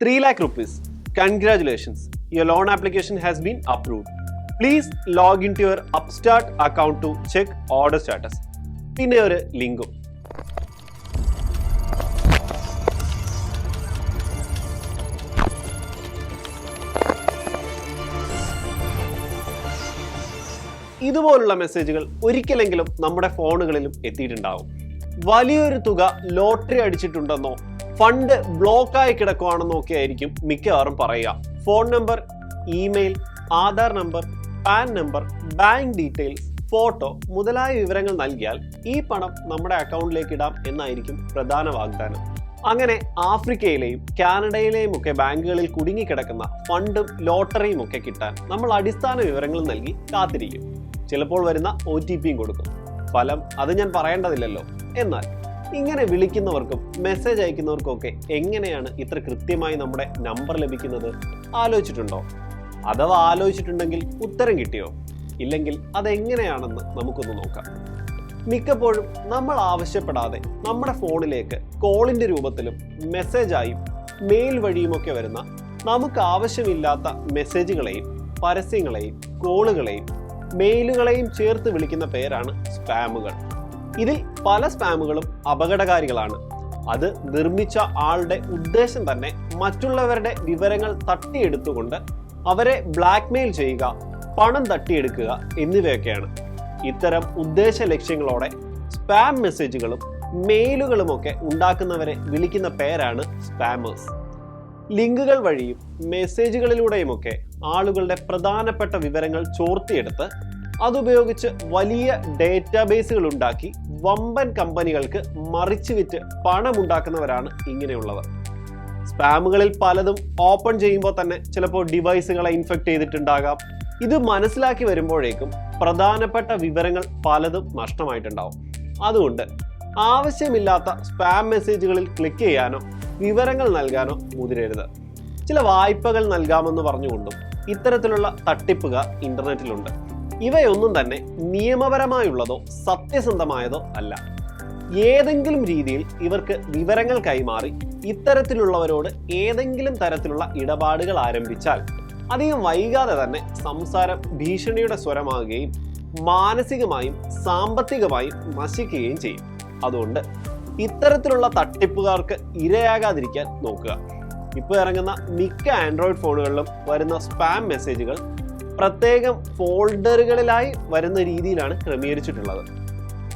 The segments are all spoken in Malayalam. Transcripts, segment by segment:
3 lakh rupees. Congratulations. Your loan application has been approved. Please log into your Upstart account to check order status. പിന്നെ ഒരു ലിങ്കും. ഇതുപോലുള്ള മെസ്സേജുകൾ ഒരിക്കലെങ്കിലും നമ്മുടെ ഫോണുകളിലും എത്തിയിട്ടുണ്ടാവും. വലിയൊരു തുക ലോട്ടറി അടിച്ചിട്ടുണ്ടെന്നോ ഫണ്ട് ബ്ലോക്കായി കിടക്കുവാണെന്നോ ഒക്കെ ആയിരിക്കും മിക്കവാറും പറയുക. Phone number, email, Aadhaar number, pan number, bank details, photo മുതലായ വിവരങ്ങൾ നൽകിയാൽ ഈ പണം നമ്മുടെ അക്കൗണ്ടിലേക്ക് ഇടാം എന്നായിരിക്കും പ്രധാന വാഗ്ദാനം. അങ്ങനെ ആഫ്രിക്കയിലെയും കാനഡയിലെയും ഒക്കെ ബാങ്കുകളിൽ കുടുങ്ങിക്കിടക്കുന്ന ഫണ്ടും ലോട്ടറിയും ഒക്കെ കിട്ടാൻ നമ്മൾ അടിസ്ഥാന വിവരങ്ങൾ നൽകി കാത്തിരിക്കും. ചിലപ്പോൾ വരുന്ന OTPയും കൊടുക്കും. ഫലം അത് ഞാൻ പറയേണ്ടതില്ലല്ലോ. എന്നാൽ ഇങ്ങനെ വിളിക്കുന്നവർക്കും മെസ്സേജ് അയക്കുന്നവർക്കും ഒക്കെ എങ്ങനെയാണ് ഇത്ര കൃത്യമായി നമ്മുടെ നമ്പർ ലഭിക്കുന്നത്? ആലോചിച്ചിട്ടുണ്ടോ? അഥവാ ആലോചിച്ചിട്ടുണ്ടെങ്കിൽ ഉത്തരം കിട്ടിയോ? ഇല്ലെങ്കിൽ അതെങ്ങനെയാണെന്ന് നമുക്കൊന്ന് നോക്കാം. മിക്കപ്പോഴും നമ്മൾ ആവശ്യപ്പെടാതെ നമ്മുടെ ഫോണിലേക്ക് കോളിന്റെ രൂപത്തിലും മെസ്സേജായും മെയിൽ വഴിയുമൊക്കെ വരുന്ന നമുക്ക് ആവശ്യമില്ലാത്ത മെസ്സേജുകളെയും പരസ്യങ്ങളെയും കോളുകളെയും മെയിലുകളെയും ചേർത്ത് വിളിക്കുന്ന പേരാണ് സ്പാമുകൾ. ഇതിൽ പല സ്പാമുകളും അപകടകാരികളാണ്. അത് നിർമ്മിച്ച ആളുടെ ഉദ്ദേശം തന്നെ മറ്റുള്ളവരുടെ വിവരങ്ങൾ തട്ടിയെടുത്തുകൊണ്ട് അവരെ ബ്ലാക്ക്മെയിൽ ചെയ്യുക, പണം തട്ടിയെടുക്കുക എന്നിവയൊക്കെയാണ്. ഇത്തരം ഉദ്ദേശ ലക്ഷ്യങ്ങളോടെ സ്പാം മെസ്സേജുകളും മെയിലുകളുമൊക്കെ ഉണ്ടാക്കുന്നവരെ വിളിക്കുന്ന പേരാണ് സ്പാമേഴ്സ്. ലിങ്കുകൾ വഴിയും മെസ്സേജുകളിലൂടെയുമൊക്കെ ആളുകളുടെ പ്രധാനപ്പെട്ട വിവരങ്ങൾ ചോർത്തിയെടുത്ത് അതുപയോഗിച്ച് വലിയ ഡേറ്റാബേസുകൾ ഉണ്ടാക്കി വമ്പൻ കമ്പനികൾക്ക് മറിച്ചു വിറ്റ് പണമുണ്ടാക്കുന്നവരാണ് ഇങ്ങനെയുള്ളവർ. സ്പാമുകളിൽ പലതും ഓപ്പൺ ചെയ്യുമ്പോൾ തന്നെ ചിലപ്പോൾ ഡിവൈസുകളെ ഇൻഫെക്ട് ചെയ്തിട്ടുണ്ടാകാം. ഇത് മനസ്സിലാക്കി വരുമ്പോഴേക്കും പ്രധാനപ്പെട്ട വിവരങ്ങൾ പലതും നഷ്ടമായിട്ടുണ്ടാവും. അതുകൊണ്ട് ആവശ്യമില്ലാത്ത സ്പാം മെസ്സേജുകളിൽ ക്ലിക്ക് ചെയ്യാനോ വിവരങ്ങൾ നൽകാനോ മുതിരരുത്. ചില വായ്പകൾ നൽകാമെന്ന് പറഞ്ഞുകൊണ്ടും ഇത്തരത്തിലുള്ള തട്ടിപ്പുകാർ ഇന്റർനെറ്റിലുണ്ട്. ഇവയൊന്നും തന്നെ നിയമപരമായുള്ളതോ സത്യസന്ധമായതോ അല്ല. ഏതെങ്കിലും രീതിയിൽ ഇവർക്ക് വിവരങ്ങൾ കൈമാറി ഇത്തരത്തിലുള്ളവരോട് ഏതെങ്കിലും തരത്തിലുള്ള ഇടപാടുകൾ ആരംഭിച്ചാൽ അധികം വൈകാതെ തന്നെ സംസാരം ഭീഷണിയുടെ സ്വരമാകുകയും മാനസികമായും സാമ്പത്തികമായും നശിക്കുകയും ചെയ്യും. അതുകൊണ്ട് ഇത്തരത്തിലുള്ള തട്ടിപ്പുകാർക്ക് ഇരയാകാതിരിക്കാൻ നോക്കുക. ഇപ്പോൾ ഇറങ്ങുന്ന മിക്ക ആൻഡ്രോയിഡ് ഫോണുകളിലും വരുന്ന സ്പാം മെസ്സേജുകൾ പ്രത്യേകം ഫോൾഡറുകളിലായി വരുന്ന രീതിയിലാണ് ക്രമീകരിച്ചിട്ടുള്ളത്.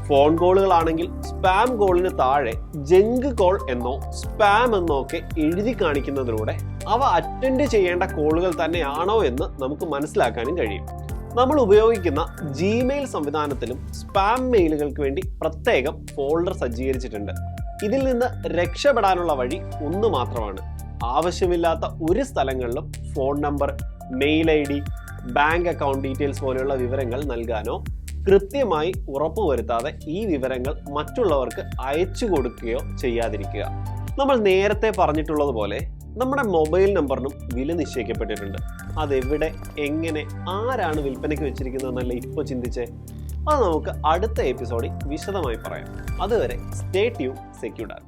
ഫോൺ കോളുകളാണെങ്കിൽ സ്പാം കോളിന് താഴെ ജങ്ക് കോൾ എന്നോ സ്പാം എന്നോ ഒക്കെ എഴുതി കാണിക്കുന്നതിലൂടെ അവ അറ്റൻഡ് ചെയ്യേണ്ട കോളുകൾ തന്നെയാണോ എന്ന് നമുക്ക് മനസ്സിലാക്കാനും കഴിയും. നമ്മൾ ഉപയോഗിക്കുന്ന ജിമെയിൽ സംവിധാനത്തിലും സ്പാം മെയിലുകൾക്ക് വേണ്ടി പ്രത്യേകം ഫോൾഡർ സജ്ജീകരിച്ചിട്ടുണ്ട്. ഇതിൽ നിന്ന് രക്ഷപ്പെടാനുള്ള വഴി ഒന്ന് മാത്രമാണ്. ആവശ്യമില്ലാത്ത ഒരു സ്ഥലങ്ങളിലും phone number, mail ID, bank account details പോലെയുള്ള വിവരങ്ങൾ നൽകാനോ കൃത്യമായി ഉറപ്പുവരുത്താതെ ഈ വിവരങ്ങൾ മറ്റുള്ളവർക്ക് അയച്ചു കൊടുക്കുകയോ ചെയ്യാതിരിക്കുക. നമ്മൾ നേരത്തെ പറഞ്ഞിട്ടുള്ളതുപോലെ നമ്മുടെ മൊബൈൽ നമ്പറിനും വില നിശ്ചയിക്കപ്പെട്ടിട്ടുണ്ട്. അതെവിടെ, എങ്ങനെ, ആരാണ് വിൽപ്പനയ്ക്ക് വെച്ചിരിക്കുന്നതെന്നല്ല ഇപ്പോൾ ചിന്തിച്ചേ. അത് നമുക്ക് അടുത്ത എപ്പിസോഡിൽ വിശദമായി പറയാം. അതുവരെ സ്റ്റേ ട്യൂൺ, സെക്യൂർഡ്.